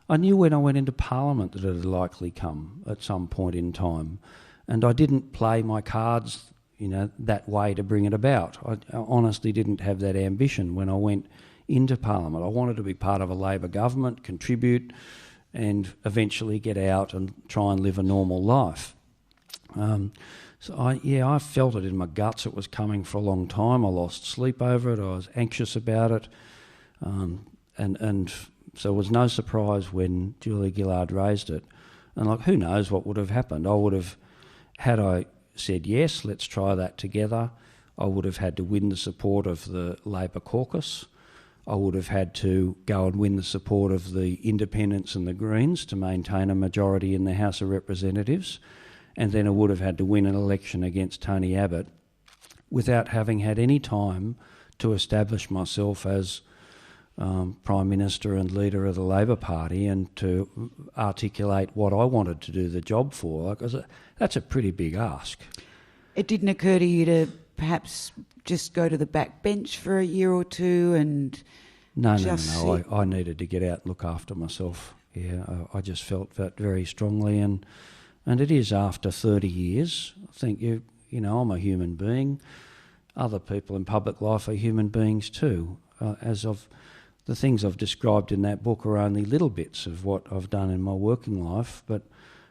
I knew when I went into Parliament that it had likely come at some point in time, and I didn't play my cards, that way to bring it about. I honestly didn't have that ambition when I went into Parliament. I wanted to be part of a Labor government, contribute, and eventually get out and try and live a normal life. So I felt it in my guts. It was coming for a long time. I lost sleep over it. I was anxious about it, and so it was no surprise when Julia Gillard raised it. And who knows what would have happened? Had I said yes, let's try that together, I would have had to win the support of the Labor caucus. I would have had to go and win the support of the Independents and the Greens to maintain a majority in the House of Representatives. And then I would have had to win an election against Tony Abbott without having had any time to establish myself as Prime Minister and leader of the Labor Party and to articulate what I wanted to do the job for. That's a pretty big ask. It didn't occur to you to perhaps just go to the back bench for a year or two and No. I needed to get out and look after myself. Yeah, I just felt that very strongly, and it is after 30 years. I think I'm a human being. Other people in public life are human beings too. The things I've described in that book are only little bits of what I've done in my working life, but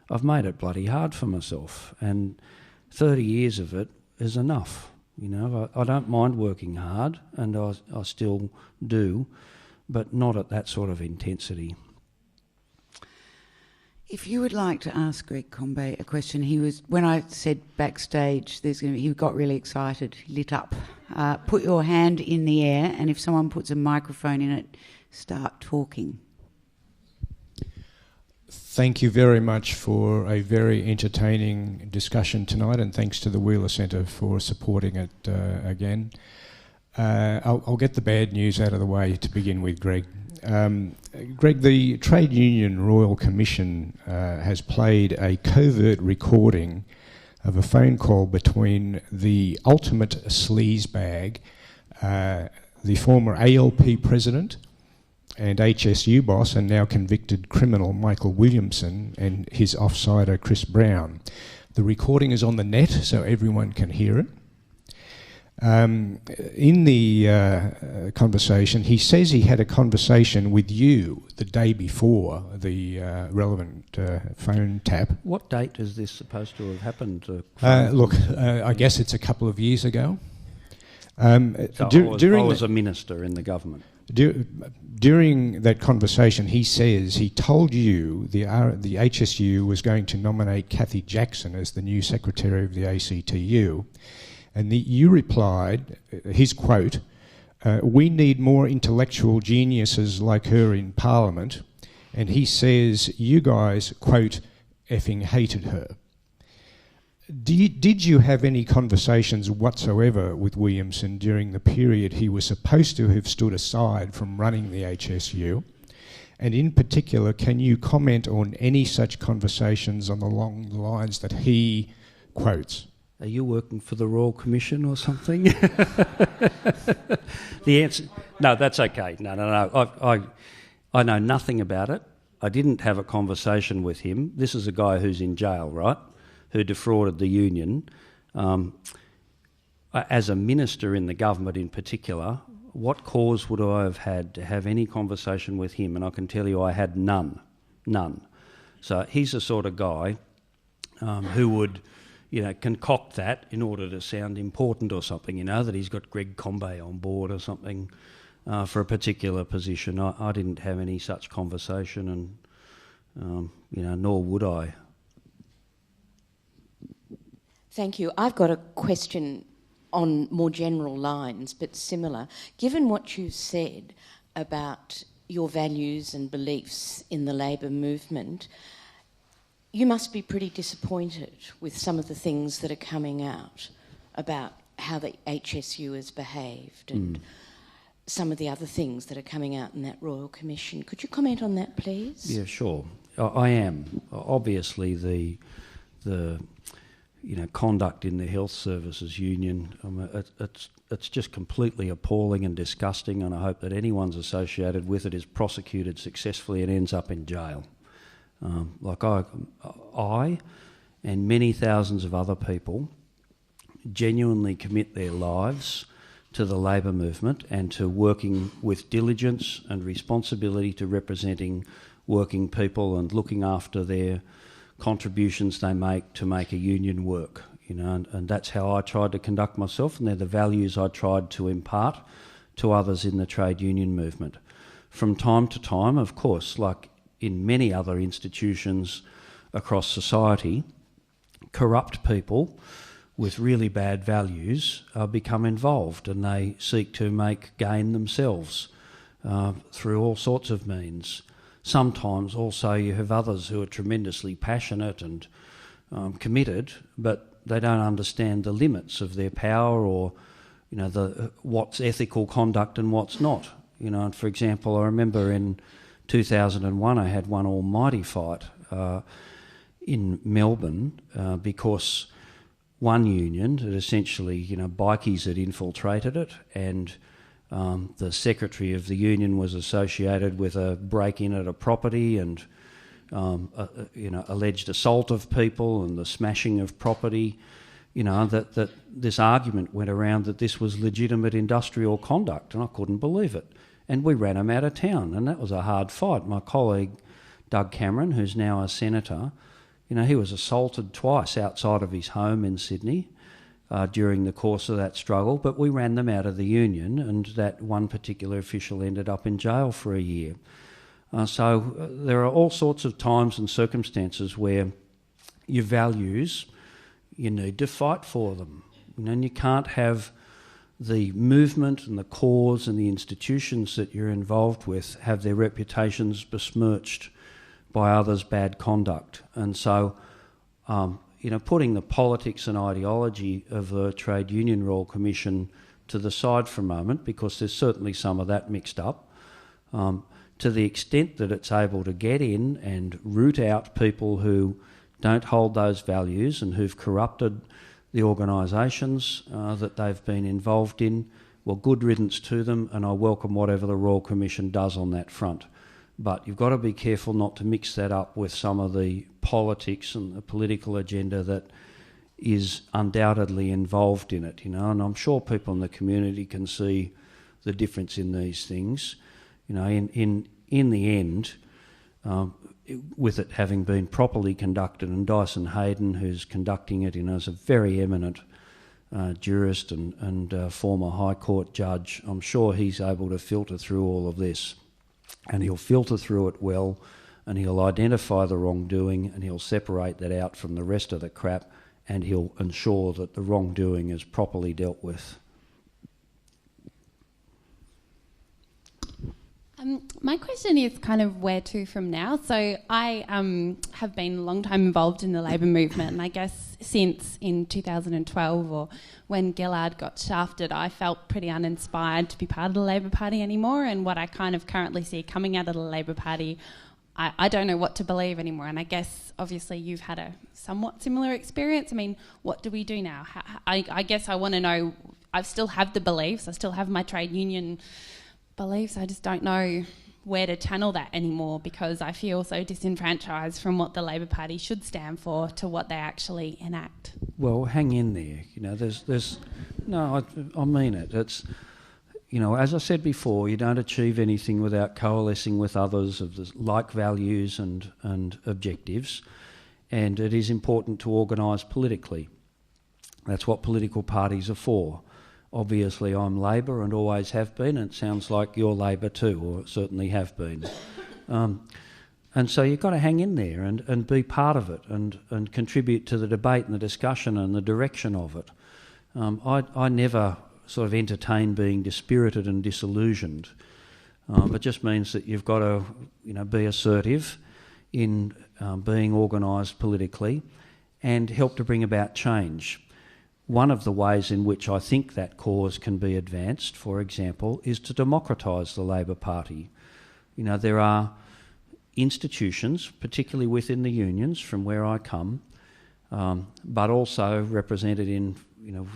I've made it bloody hard for myself, and 30 years of it is enough. I don't mind working hard, and I still do, but not at that sort of intensity. If you would like to ask Greg Combet a question, when I said backstage, he got really excited, lit up. Put your hand in the air, and if someone puts a microphone in it, start talking. Thank you very much for a very entertaining discussion tonight, and thanks to the Wheeler Centre for supporting it again. I'll get the bad news out of the way to begin with, Greg. Greg, the Trade Union Royal Commission has played a covert recording of a phone call between the ultimate sleazebag, the former ALP president and HSU boss and now convicted criminal Michael Williamson, and his offsider Chris Brown. The recording is on the net so everyone can hear it. In the conversation, he says he had a conversation with you the day before the relevant phone tap. What date is this supposed to have happened? Look, I guess it's a couple of years ago. I was a minister in the government. During that conversation, he says he told you the HSU was going to nominate Kathy Jackson as the new secretary of the ACTU. And you replied, his quote, "We need more intellectual geniuses like her in Parliament." And he says you guys, quote, "effing hated her." Did you have any conversations whatsoever with Williamson during the period he was supposed to have stood aside from running the HSU? And in particular, can you comment on any such conversations along the lines that he quotes? Are you working for the Royal Commission or something? The answer, no, that's okay. No. I know nothing about it. I didn't have a conversation with him. This is a guy who's in jail, right? Who defrauded the union. As a minister in the government in particular, what cause would I have had to have any conversation with him? And I can tell you I had none. So he's the sort of guy who would, concoct that in order to sound important or something, that he's got Greg Combet on board or something for a particular position. I didn't have any such conversation and, nor would I. Thank you. I've got a question on more general lines, but similar. Given what you said about your values and beliefs in the Labor movement, you must be pretty disappointed with some of the things that are coming out about how the HSU has behaved and some of the other things that are coming out in that Royal Commission. Could you comment on that, please? Yeah, sure. I am. Obviously, the conduct in the Health Services Union, it's just completely appalling and disgusting, and I hope that anyone's associated with it is prosecuted successfully and ends up in jail. I and many thousands of other people genuinely commit their lives to the Labor movement and to working with diligence and responsibility to representing working people and looking after their contributions they make to make a union work, and that's how I tried to conduct myself, and they're the values I tried to impart to others in the trade union movement. From time to time, of course, like in many other institutions across society, corrupt people with really bad values become involved, and they seek to make gain themselves through all sorts of means. Sometimes also you have others who are tremendously passionate and committed, but they don't understand the limits of their power or, what's ethical conduct and what's not. And for example, I remember in 2001 I had one almighty fight in Melbourne because one union had essentially, bikies had infiltrated it, and the secretary of the union was associated with a break-in at a property and, alleged assault of people and the smashing of property. That this argument went around that this was legitimate industrial conduct, and I couldn't believe it. And we ran him out of town, and that was a hard fight. My colleague, Doug Cameron, who's now a senator, he was assaulted twice outside of his home in Sydney during the course of that struggle, but we ran them out of the union, and that one particular official ended up in jail for a year. So there are all sorts of times and circumstances where your values, you need to fight for them. And you can't have the movement and the cause and the institutions that you're involved with have their reputations besmirched by others' bad conduct. And so, putting the politics and ideology of the Trade Union Royal Commission to the side for a moment, because there's certainly some of that mixed up, to the extent that it's able to get in and root out people who don't hold those values and who've corrupted the organisations that they've been involved in, well, good riddance to them, and I welcome whatever the Royal Commission does on that front. But you've got to be careful not to mix that up with some of the politics and the political agenda that is undoubtedly involved in it, and I'm sure people in the community can see the difference in these things. In the end, with it having been properly conducted, and Dyson Hayden, who's conducting it, is a very eminent jurist and former High Court judge, I'm sure he's able to filter through all of this, and he'll filter through it well, and he'll identify the wrongdoing, and he'll separate that out from the rest of the crap, and he'll ensure that the wrongdoing is properly dealt with. My question is kind of where to from now. So I have been a long time involved in the Labor movement, and I guess since in 2012 or when Gillard got shafted, I felt pretty uninspired to be part of the Labor Party anymore, and what I kind of currently see coming out of the Labor Party, I don't know what to believe anymore. And I guess obviously you've had a somewhat similar experience. I mean, what do we do now? I guess I want to know, I still have the beliefs, I still have my trade union beliefs, I just don't know where to channel that anymore, because I feel so disenfranchised from what the Labor Party should stand for to what they actually enact. Well, hang in there. I mean it. It's, as I said before, you don't achieve anything without coalescing with others of the like values and objectives, and it is important to organise politically. That's what political parties are for. Obviously, I'm Labor and always have been, and it sounds like you're Labor too, or certainly have been. And so you've got to hang in there and be part of it and contribute to the debate and the discussion and the direction of it. I never sort of entertain being dispirited and disillusioned. It just means that you've got to, be assertive in being organised politically and help to bring about change. One of the ways in which I think that cause can be advanced, for example, is to democratise the Labor Party. There are institutions, particularly within the unions from where I come, but also represented in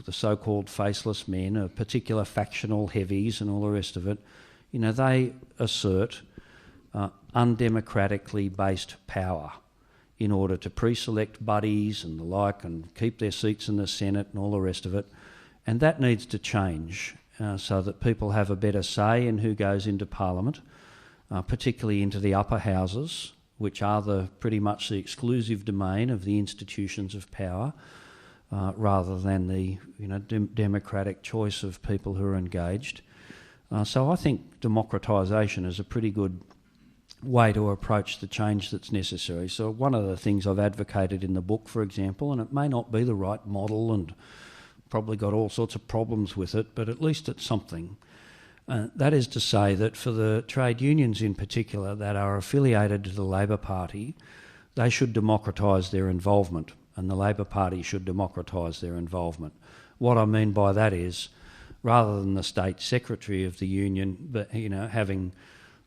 the so-called faceless men, particular factional heavies and all the rest of it. They assert undemocratically based power in order to pre-select buddies and the like and keep their seats in the Senate and all the rest of it. And that needs to change so that people have a better say in who goes into Parliament, particularly into the upper houses, which are pretty much the exclusive domain of the institutions of power, rather than the democratic choice of people who are engaged. So I think democratisation is a pretty good way to approach the change that's necessary. So one of the things I've advocated in the book, for example, and it may not be the right model and probably got all sorts of problems with it, but at least it's something. That is to say that for the trade unions in particular that are affiliated to the Labor Party, they should democratise their involvement, and the Labor Party should democratise their involvement. What I mean by that is, rather than the state secretary of the union, but having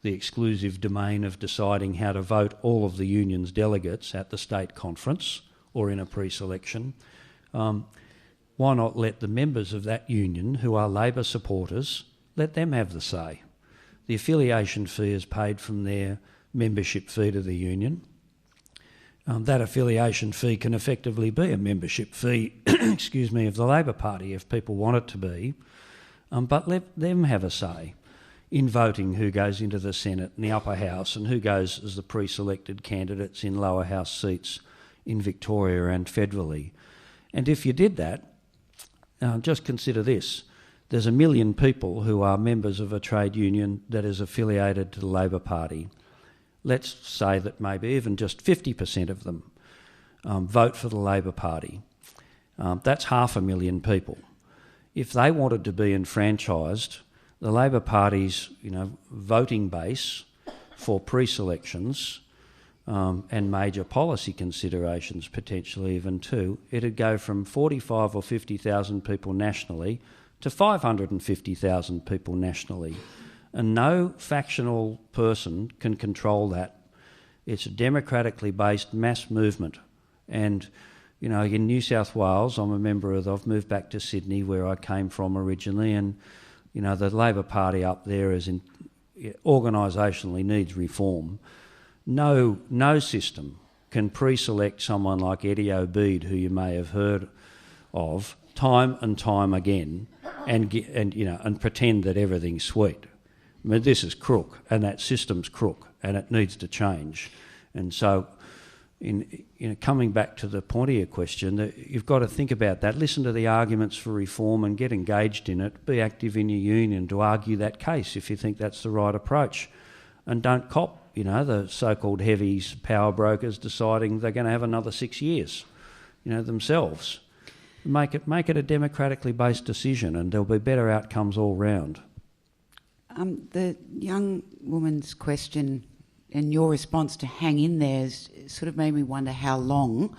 the exclusive domain of deciding how to vote all of the union's delegates at the state conference or in a pre-selection, why not let the members of that union who are Labor supporters, let them have the say? The affiliation fee is paid from their membership fee to the union. That affiliation fee can effectively be a membership fee, of the Labor Party if people want it to be, but let them have a say in voting who goes into the Senate and the upper house and who goes as the pre-selected candidates in lower house seats in Victoria and federally. And if you did that, just consider this. There's 1 million people who are members of a trade union that is affiliated to the Labor Party. Let's say that maybe even just 50% of them vote for the Labor Party. That's 500,000 people. If they wanted to be enfranchised, the Labor Party's voting base for pre-selections and major policy considerations potentially even too, it'd go from 45 or 50,000 people nationally to 550,000 people nationally. And no factional person can control that. It's a democratically based mass movement, And, you know, in New South Wales, I've moved back to Sydney where I came from originally, and, you know, the Labor Party up there organisationally needs reform. No system can pre-select someone like Eddie Obeid, who you may have heard of, time and time again, and pretend that everything's sweet. I mean, this is crook, and that system's crook, and it needs to change. And so, coming back to the point of your question, you've got to think about that. Listen to the arguments for reform and get engaged in it. Be active in your union to argue that case if you think that's the right approach, and don't cop, you know, the so-called heavies, power brokers deciding they're going to have another 6 years, you know, themselves. Make it a democratically based decision, and there'll be better outcomes all round. The young woman's question and your response to hang in there has sort of made me wonder how long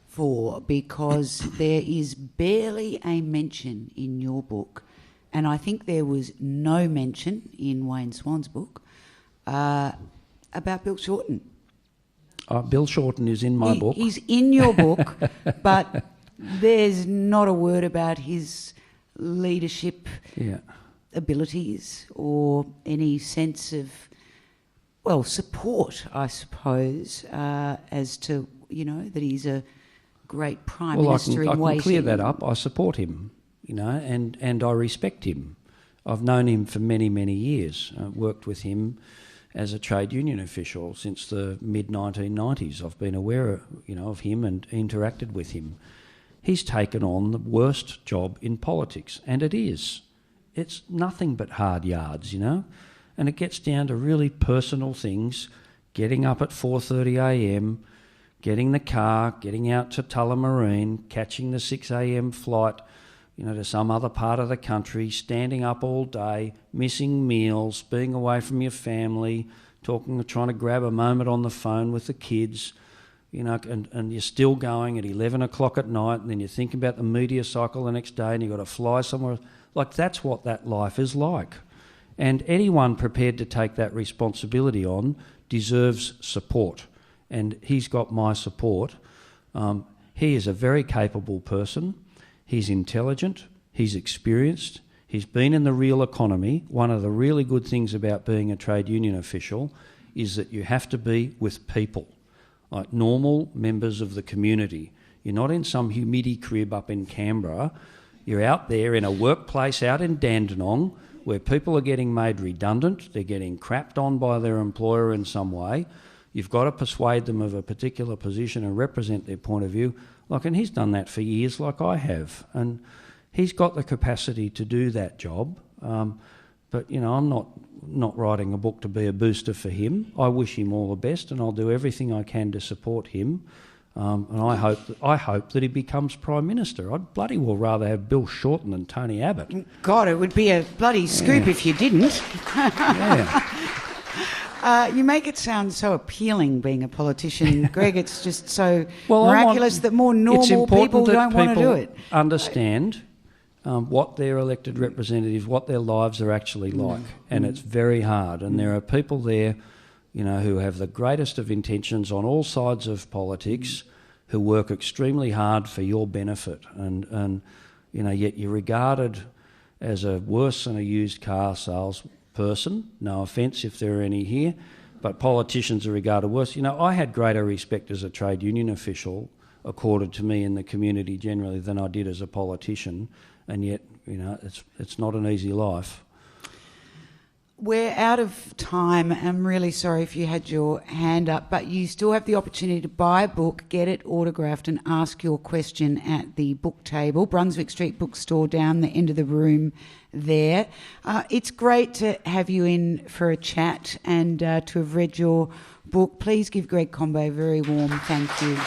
for, because there is barely a mention in your book, and I think there was no mention in Wayne Swan's book, about Bill Shorten. Bill Shorten is in my book. He's in your book, but there's not a word about his leadership abilities or any sense of, well, support, I suppose, as to, you know, that he's a great Prime Minister in waiting. I can clear that up. I support him, you know, and I respect him. I've known him for many, many years. I've worked with him as a trade union official since the mid-1990s. I've been aware, of him and interacted with him. He's taken on the worst job in politics, and it is. It's nothing but hard yards, you know, and it gets down to really personal things, getting up at 4:30 a.m, getting the car, getting out to Tullamarine, catching the 6 a.m. flight, to some other part of the country, standing up all day, missing meals, being away from your family, trying to grab a moment on the phone with the kids, and you're still going at 11 o'clock at night, and then you're thinking about the media cycle the next day and you've got to fly somewhere. Like, that's what that life is like. And anyone prepared to take that responsibility on deserves support. And he's got my support. He is a very capable person. He's intelligent, he's experienced, he's been in the real economy. One of the really good things about being a trade union official is that you have to be with people, like normal members of the community. You're not in some humidity crib up in Canberra. You're out there in a workplace out in Dandenong where people are getting made redundant, they're getting crapped on by their employer in some way. You've got to persuade them of a particular position and represent their point of view. And he's done that for years like I have. And he's got the capacity to do that job. But, I'm not writing a book to be a booster for him. I wish him all the best, and I'll do everything I can to support him. And I hope that he becomes Prime Minister. I'd bloody well rather have Bill Shorten than Tony Abbott. God, it would be a bloody scoop if you didn't. Yeah. You make it sound so appealing being a politician, Greg. It's just so miraculous that more normal people don't want to do it. Understand what their elected representatives, what their lives are actually like, and it's very hard. And there are people there, who have the greatest of intentions on all sides of politics, who work extremely hard for your benefit, and yet you're regarded as a worse than a used car salesperson. No offence if there are any here, but politicians are regarded worse. I had greater respect as a trade union official accorded to me in the community generally than I did as a politician, and yet it's not an easy life. We're out of time. I'm really sorry if you had your hand up, but you still have the opportunity to buy a book, get it autographed and ask your question at the book table, Brunswick Street Bookstore down the end of the room there. It's great to have you in for a chat and to have read your book. Please give Greg Combet a very warm thank you.